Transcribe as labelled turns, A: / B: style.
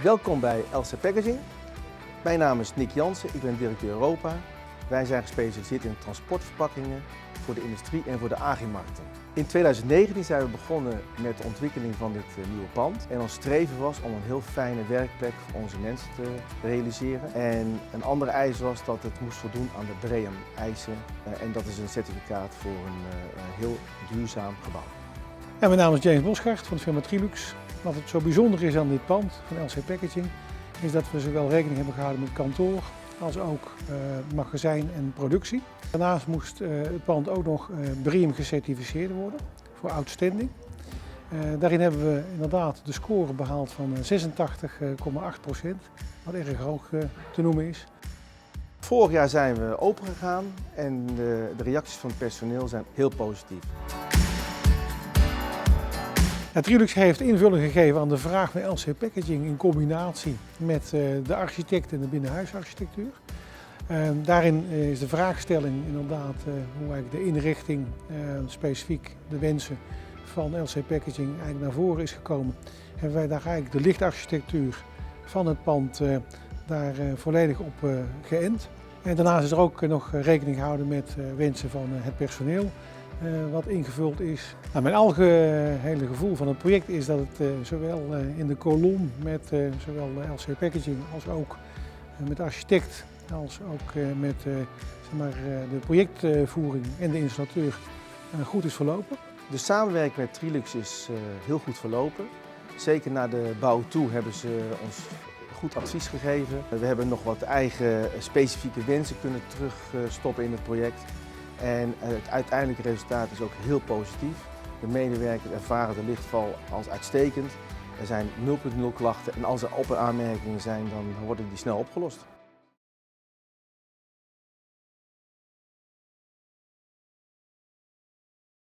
A: Welkom bij LC Packaging. Mijn naam is Nick Jansen, ik ben directeur Europa. Wij zijn gespecialiseerd in transportverpakkingen voor de industrie en voor de agrimarkten. In 2019 zijn we begonnen met de ontwikkeling van dit nieuwe pand. En ons streven was om een heel fijne werkplek voor onze mensen te realiseren. En een andere eis was dat het moest voldoen aan de BREEAM-eisen. En dat is een certificaat voor een heel duurzaam gebouw.
B: Ja, mijn naam is James Boschart van de firma Trilux. Wat het zo bijzonder is aan dit pand van LC Packaging is dat we zowel rekening hebben gehouden met kantoor als ook magazijn en productie. Daarnaast moest het pand ook nog BREEAM gecertificeerd worden voor outstanding. Daarin hebben we inderdaad de score behaald van 86,8%, wat erg hoog te noemen is.
A: Vorig jaar zijn we open gegaan en de reacties van het personeel zijn heel positief.
B: Trilux heeft invulling gegeven aan de vraag van LC Packaging in combinatie met de architect en de binnenhuisarchitectuur. Daarin is de vraagstelling inderdaad hoe eigenlijk de inrichting, specifiek de wensen van LC Packaging eigenlijk naar voren is gekomen. Hebben wij daar eigenlijk de lichtarchitectuur van het pand daar volledig op geënt. En daarnaast is er ook nog rekening gehouden met wensen van het personeel. Wat ingevuld is. Nou, mijn algehele gevoel van het project is dat het zowel in de kolom met zowel LC Packaging als ook met de architect als ook met de projectvoering en de installateur goed is verlopen.
A: De samenwerking met Trilux is heel goed verlopen. Zeker naar de bouw toe hebben ze ons goed advies gegeven. We hebben nog wat eigen specifieke wensen kunnen terugstoppen in het project. En het uiteindelijke resultaat is ook heel positief. De medewerkers ervaren de lichtval als uitstekend. Er zijn 0,0 klachten en als er op- en aanmerkingen zijn, dan worden die snel opgelost.